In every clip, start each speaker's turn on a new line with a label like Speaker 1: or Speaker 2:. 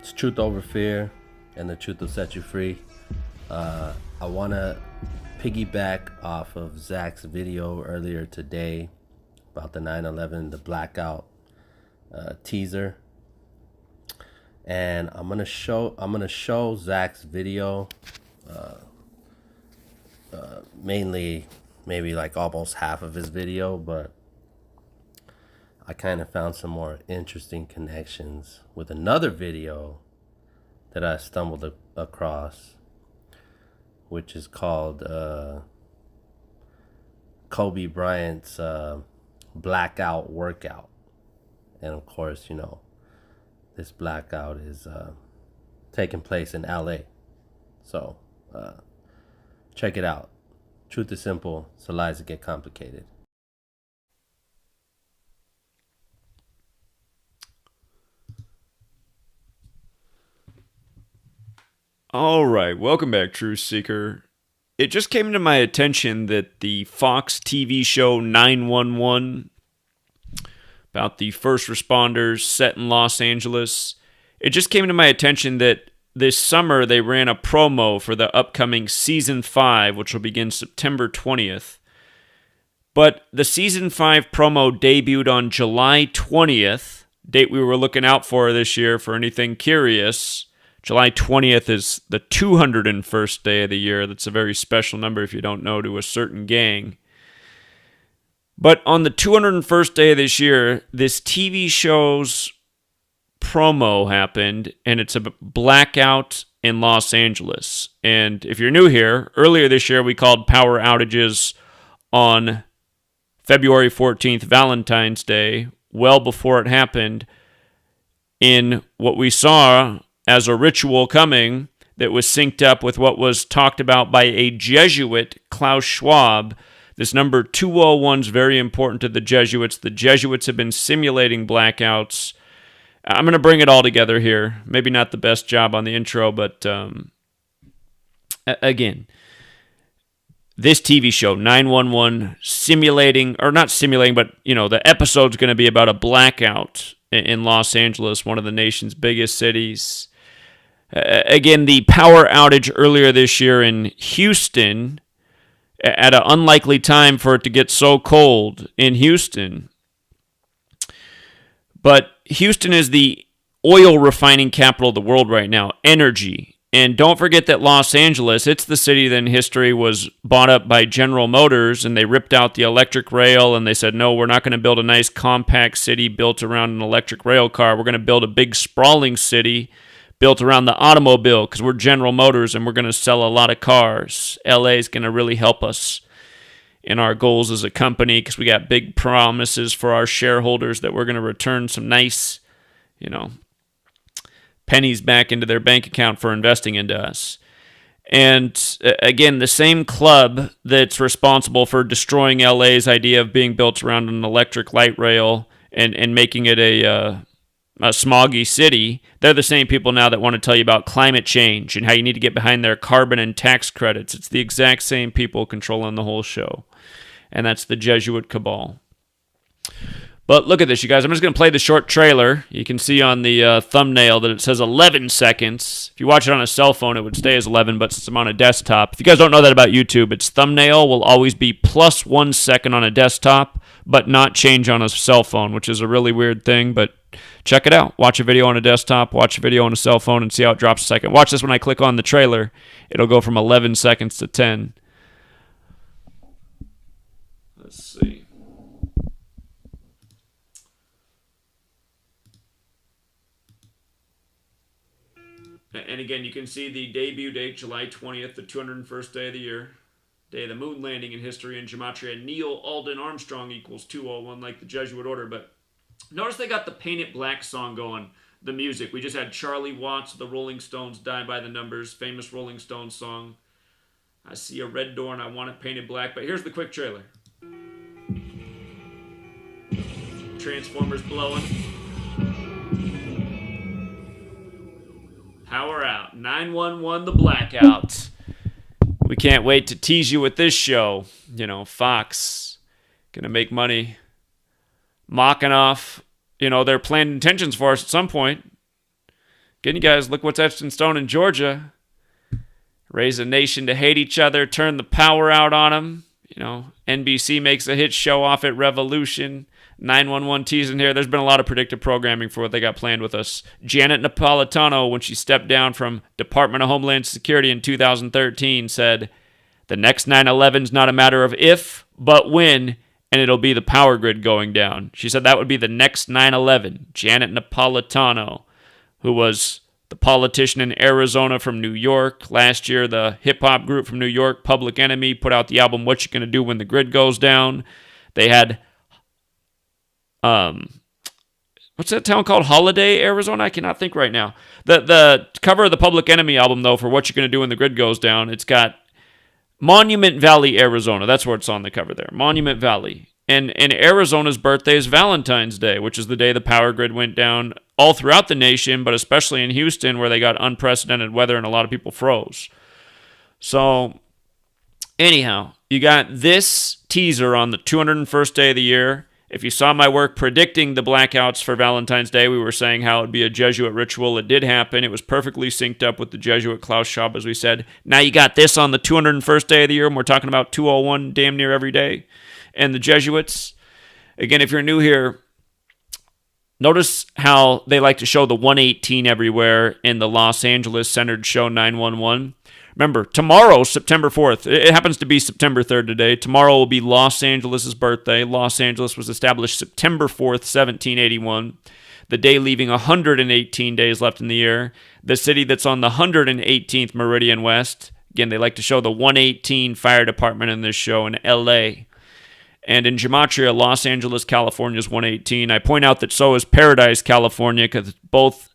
Speaker 1: It's truth over fear, and the truth will set you free. I want to piggyback off of Zach's video earlier today about the 9/11, the blackout teaser, and I'm gonna show Zach's video, mainly maybe like almost half of his video, but I kind of found some more interesting connections with another video that I stumbled across, which is called Kobe Bryant's blackout workout. And of course, this blackout is taking place in LA. So check it out. Truth is simple, so lies get complicated.
Speaker 2: All right, welcome back, Truth Seeker. It just came to my attention that the Fox TV show 911 about the first responders set in Los Angeles, it just came to my attention that this summer they ran a promo for the upcoming Season 5, which will begin September 20th. But the Season 5 promo debuted on July 20th, date we were looking out for this year for anything curious. July 20th is the 201st day of the year. That's a very special number if you don't know, to a certain gang. But on the 201st day of this year, this TV show's promo happened, and it's a blackout in Los Angeles. And if you're new here, earlier this year we called power outages on February 14th, Valentine's Day, well before it happened, in what we saw as a ritual coming that was synced up with what was talked about by a Jesuit, Klaus Schwab. This number 201 is very important to the Jesuits. The Jesuits have been simulating blackouts. I'm going to bring it all together here. Maybe not the best job on the intro, but again, this TV show, 911, simulating, or not simulating, but, the episode's going to be about a blackout in Los Angeles, one of the nation's biggest cities. Again, the power outage earlier this year in Houston, at an unlikely time for it to get so cold in Houston. But Houston is the oil refining capital of the world right now, energy. And don't forget that Los Angeles, it's the city that in history was bought up by General Motors, and they ripped out the electric rail, and they said, no, we're not going to build a nice compact city built around an electric rail car. We're going to build a big sprawling city built around the automobile because we're General Motors and we're going to sell a lot of cars. LA is going to really help us in our goals as a company because we got big promises for our shareholders that we're going to return some nice, pennies back into their bank account for investing into us. And again, the same club that's responsible for destroying LA's idea of being built around an electric light rail and making it a smoggy city, they're the same people now that want to tell you about climate change and how you need to get behind their carbon and tax credits. It's the exact same people controlling the whole show. And that's the Jesuit cabal. But look at this, you guys. I'm just going to play the short trailer. You can see on the thumbnail that it says 11 seconds. If you watch it on a cell phone, it would stay as 11, but since I'm on a desktop, if you guys don't know that about YouTube, its thumbnail will always be plus 1 second on a desktop, but not change on a cell phone, which is a really weird thing, but check it out. Watch a video on a desktop, watch a video on a cell phone, and see how it drops a second. Watch this when I click on the trailer. It'll go from 11 seconds to 10. Let's see. And again, you can see the debut date, July 20th, the 201st day of the year. Day of the moon landing in history and gematria. Neil Alden Armstrong equals 201, like the Jesuit order. But notice they got the Paint It Black song going, the music. We just had Charlie Watts, the Rolling Stones, Die by the Numbers, famous Rolling Stones song. I see a red door and I want it painted black. But here's the quick trailer. Transformers blowing. Power out. 911 the blackout. We can't wait to tease you with this show. Fox gonna make money mocking off, their planned intentions for us at some point. Again, you guys, look what's etched in stone in Georgia. Raise a nation to hate each other, turn the power out on them. You know, NBC makes a hit show off at Revolution. 911 teasing here. There's been a lot of predictive programming for what they got planned with us. Janet Napolitano, when she stepped down from Department of Homeland Security in 2013, said, the next 9/11's not a matter of if, but when, and it'll be the power grid going down. She said that would be the next 9/11. Janet Napolitano, who was the politician in Arizona from New York. Last year, the hip-hop group from New York, Public Enemy, put out the album What You Gonna Do When the Grid Goes Down. They had, what's that town called? Holiday, Arizona? I cannot think right now. The cover of the Public Enemy album, though, for What You Gonna Do When the Grid Goes Down, it's got Monument Valley, Arizona. That's where it's on the cover there. Monument Valley. And Arizona's birthday is Valentine's Day, which is the day the power grid went down all throughout the nation, but especially in Houston, where they got unprecedented weather and a lot of people froze. So, anyhow, you got this teaser on the 201st day of the year. If you saw my work predicting the blackouts for Valentine's Day, we were saying how it would be a Jesuit ritual. It did happen. It was perfectly synced up with the Jesuit Klaus Schwab, as we said. Now you got this on the 201st day of the year, and we're talking about 201 damn near every day. And the Jesuits, again, if you're new here, notice how they like to show the 118 everywhere in the Los Angeles-centered show 911. Remember, tomorrow, September 4th, it happens to be September 3rd today. Tomorrow will be Los Angeles' birthday. Los Angeles was established September 4th, 1781. The day leaving 118 days left in the year. The city that's on the 118th meridian west. Again, they like to show the 118 fire department in this show in L.A., and in Gematria, Los Angeles, California is 118. I point out that so is Paradise, California, because both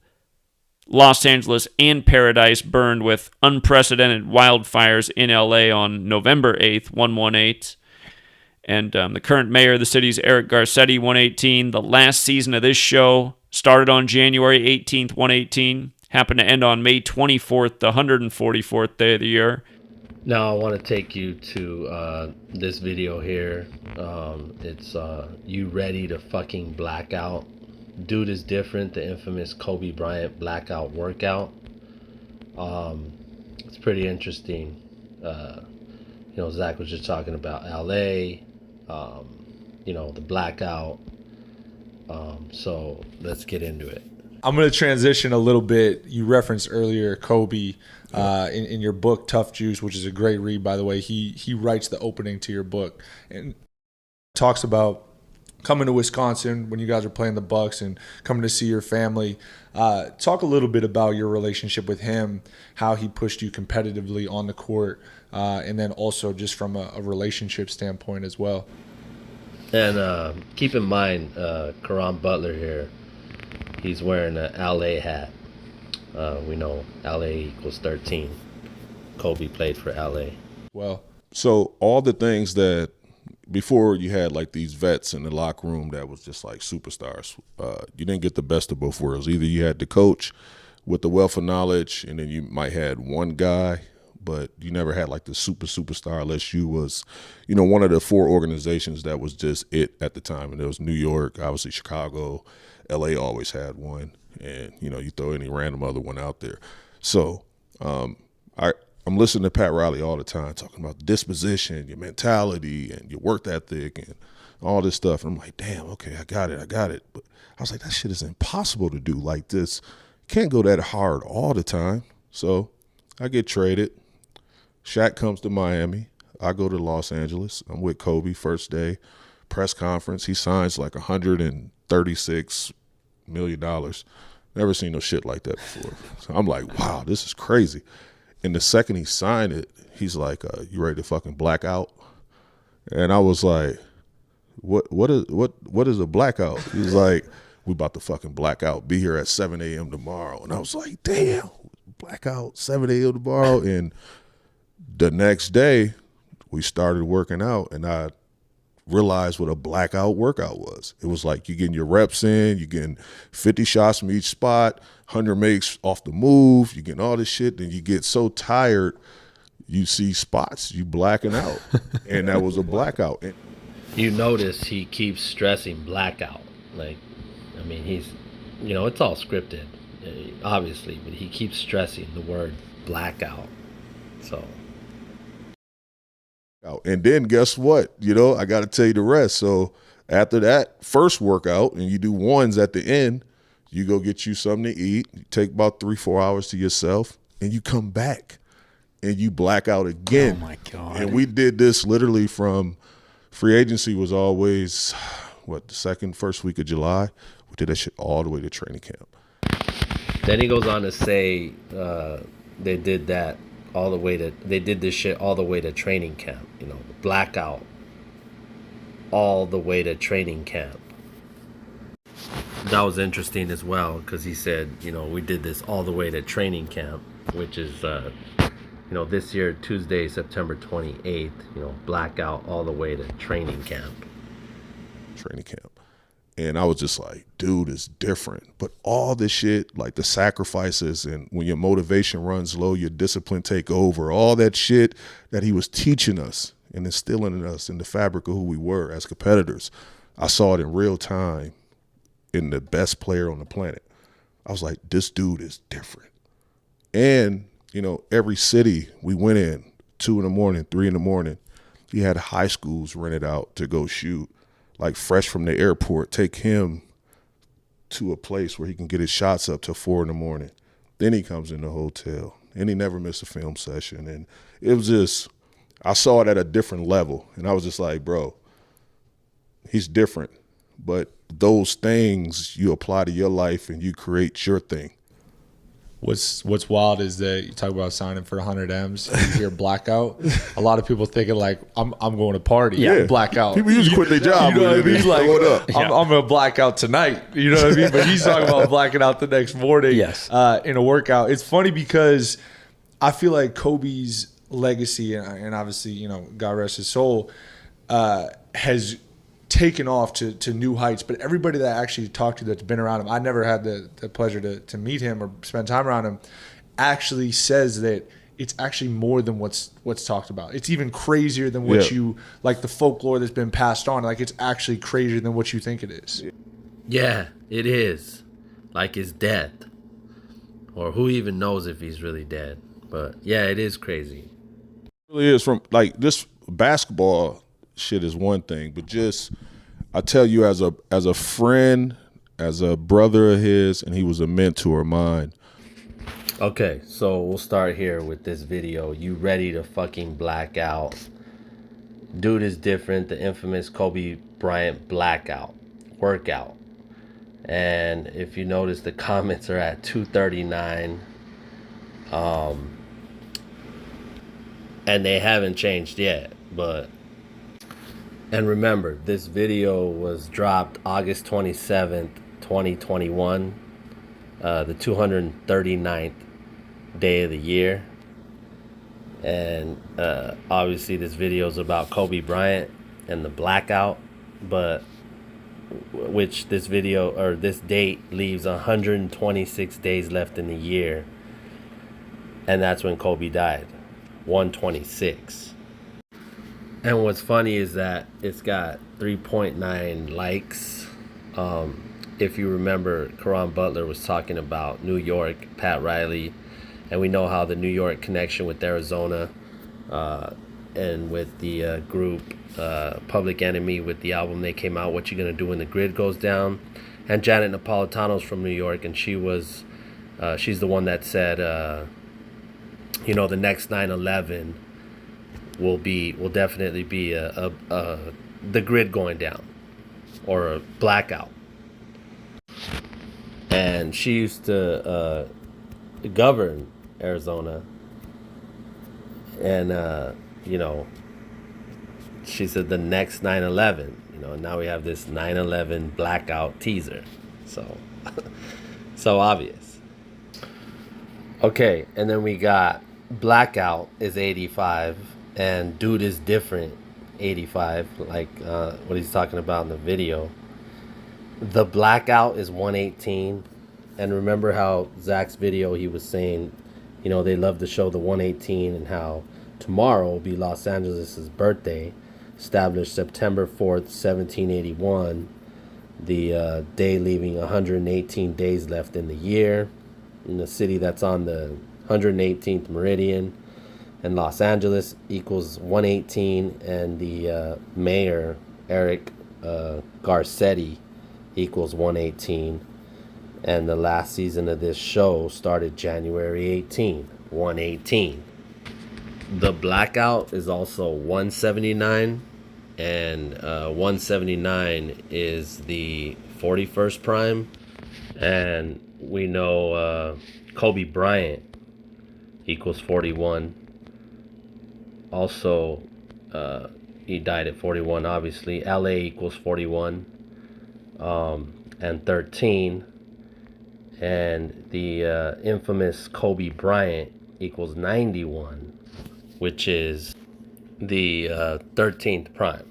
Speaker 2: Los Angeles and Paradise burned with unprecedented wildfires in LA on November 8th, 118. And the current mayor of the city is Eric Garcetti, 118. The last season of this show started on January 18th, 118. Happened to end on May 24th, the 144th day of the year.
Speaker 1: Now I want to take you to this video here. It's You Ready to Fucking Blackout? Dude is Different, the infamous Kobe Bryant blackout workout. It's pretty interesting. Zach was just talking about LA, the blackout. So let's get into it.
Speaker 3: I'm going to transition a little bit. You referenced earlier Kobe in your book, Tough Juice, which is a great read, by the way. He writes the opening to your book and talks about coming to Wisconsin when you guys are playing the Bucks and coming to see your family. Talk a little bit about your relationship with him, how he pushed you competitively on the court, and then also just from a relationship standpoint as well.
Speaker 1: And keep in mind, Karan Butler here, he's wearing an LA hat. We know LA equals 13. Kobe played for LA.
Speaker 3: Well,
Speaker 4: so all the things that before you had like these vets in the locker room that was just like superstars, you didn't get the best of both worlds. Either you had the coach with the wealth of knowledge, and then you might had one guy, but you never had like the superstar unless you was, one of the four organizations that was just it at the time. And there was New York, obviously Chicago, LA always had one, and you throw any random other one out there. So I'm listening to Pat Riley all the time talking about disposition, your mentality, and your work ethic, and all this stuff. And I'm like, damn, okay, I got it. But I was like, that shit is impossible to do like this. Can't go that hard all the time. So I get traded. Shaq comes to Miami. I go to Los Angeles. I'm with Kobe first day, press conference. He signs like $136 million. Never seen no shit like that before. So I'm like, wow, this is crazy. And the second he signed it, he's like, you ready to fucking black out? And I was like, what is a blackout? He's like, we about to fucking black out. Be here at 7 a.m. tomorrow. And I was like, damn, blackout, 7 a.m. tomorrow. And the next day, we started working out, and I realized what a blackout workout was. It was like you getting your reps in, you getting 50 shots from each spot, 100 makes off the move, you getting all this shit, then you get so tired, you see spots, you blacking out. And that was a blackout.
Speaker 1: You notice he keeps stressing blackout. He's, it's all scripted. obviously, but he keeps stressing the word blackout. So.
Speaker 4: And then guess what? I got to tell you the rest. So after that first workout, and you do ones at the end, you go get you something to eat. You take about 3-4 hours to yourself, and you come back and you black out again.
Speaker 2: Oh my God.
Speaker 4: And we did this literally from free agency was always, the first week of July. We did that shit all the way to training camp.
Speaker 1: Then he goes on to say they did that all the way to, they did this shit all the way to training camp, blackout all the way to training camp. That was interesting as well, because he said, we did this all the way to training camp, which is, this year, Tuesday, September 28th, blackout all the way to training camp.
Speaker 4: And I was just like, dude, it's different. But all this shit, like the sacrifices, and when your motivation runs low, your discipline take over, all that shit that he was teaching us and instilling in us in the fabric of who we were as competitors, I saw it in real time in the best player on the planet. I was like, this dude is different. And, every city we went in, 2 in the morning, 3 in the morning, he had high schools rented out to go shoot. Like fresh from the airport, take him to a place where he can get his shots up till 4 in the morning. Then he comes in the hotel, and he never missed a film session. And it was just, I saw it at a different level, and I was just like, bro, he's different. But those things you apply to your life, and you create your thing.
Speaker 3: What's wild is that you talk about signing for 100 M's, and you hear blackout. A lot of people thinking like, I'm going to party.
Speaker 4: Yeah.
Speaker 3: Blackout.
Speaker 4: People usually quit their job.
Speaker 3: You know what I mean? Like,
Speaker 4: throw it up.
Speaker 3: I'm going to black out tonight. You know what I mean? But he's talking about blacking out the next morning.
Speaker 2: Yes.
Speaker 3: In a workout. It's funny because I feel like Kobe's legacy, and obviously, God rest his soul, has taken off to new heights. But everybody that I actually talked to that's been around him, I never had the pleasure to meet him or spend time around him, actually says that it's actually more than what's talked about. It's even crazier than what you, like the folklore that's been passed on. Like, it's actually crazier than what you think it is.
Speaker 1: Yeah, it is. Like his death. Or who even knows if he's really dead. But yeah, it is crazy.
Speaker 4: It really is. From like this basketball shit is one thing, but just, I tell you, as a friend, as a brother of his, and he was a mentor of mine.
Speaker 1: Okay, so we'll start here with this video. You ready to fucking black out? Dude is different. The infamous Kobe Bryant blackout workout. And if you notice, the comments are at 239. And they haven't changed yet, but. And remember, this video was dropped August 27th, 2021, the 239th day of the year. And obviously this video is about Kobe Bryant and the blackout, but which this video or this date leaves 126 days left in the year. And that's when Kobe died, 126. And what's funny is that it's got 3.9 likes. If you remember, Caron Butler was talking about New York, Pat Riley, and we know how the New York connection with Arizona and with the group Public Enemy with the album they came out, What You Gonna Do When the Grid Goes Down. And Janet Napolitano's from New York, and she's the one that said, the next 9/11 will definitely be the grid going down or a blackout. And she used to govern Arizona, and she said the next 9/11. Now we have this 9/11 blackout teaser, so so obvious. Okay, and then we got blackout is 85. And dude is different, 85, like what he's talking about in the video. The blackout is 118. And remember how Zach's video, he was saying, they love to show the 118 and how tomorrow will be Los Angeles' birthday, established September 4th, 1781, the day leaving 118 days left in the year. in a city that's on the 118th meridian, and Los Angeles equals 118, and the mayor, Eric Garcetti, equals 118. And the last season of this show started January 18, 118. The blackout is also 179, and 179 is the 41st prime. And we know Kobe Bryant equals 41. Also, he died at 41, obviously. LA equals 41, and 13. And the infamous Kobe Bryant equals 91, which is the 13th prime.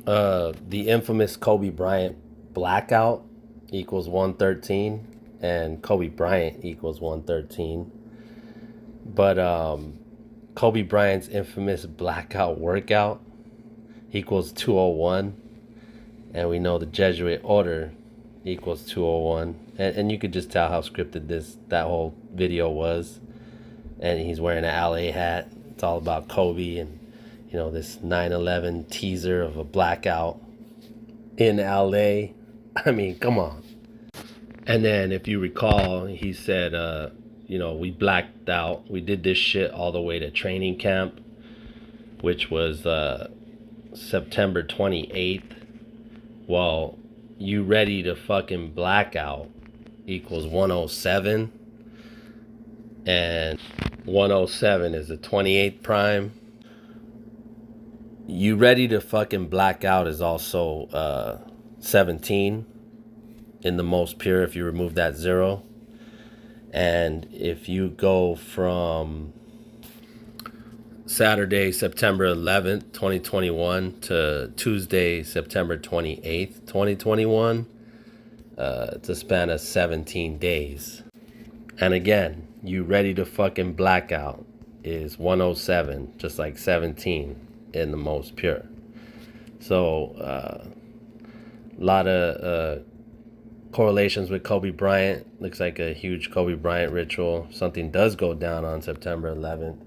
Speaker 1: The infamous Kobe Bryant blackout equals 113, and Kobe Bryant equals 113. But Kobe Bryant's infamous blackout workout equals 201, and we know the Jesuit order equals 201, and you could just tell how scripted that whole video was. And he's wearing an LA hat. It's all about Kobe and, you know, this 9/11 teaser of a blackout in LA. I mean, come on. And then if you recall, he said, you know, we blacked out. We did this shit all the way to training camp, which was September 28th. Well, you ready to fucking blackout equals 107. And 107 is the 28th prime. You ready to fucking blackout is also 17 in the most pure if you remove that 0. And if you go from Saturday, September 11th, 2021 to Tuesday, September 28th, 2021, it's a span of 17 days. And again, you ready to fucking blackout is 107, just like 17 in the most pure. So, a lot of correlations with Kobe Bryant. Looks like a huge Kobe Bryant ritual. Something does go down on September 11th.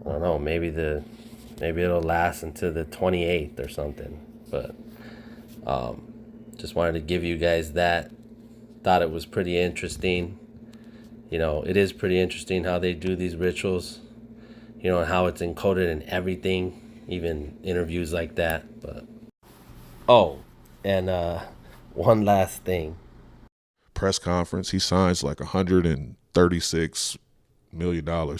Speaker 1: I don't know, maybe it'll last until the 28th or something. But just wanted to give you guys that. Thought it was pretty interesting. You know, it is pretty interesting how they do these rituals. You know, how it's encoded in everything, even interviews like that. But and one last thing.
Speaker 4: Press conference, he signs like $136 million.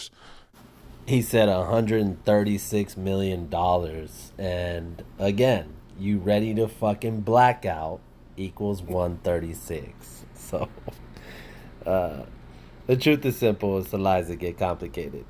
Speaker 1: He said $136 million. And again, you ready to fucking blackout equals 136. So, the truth is simple. It's the lies that get complicated.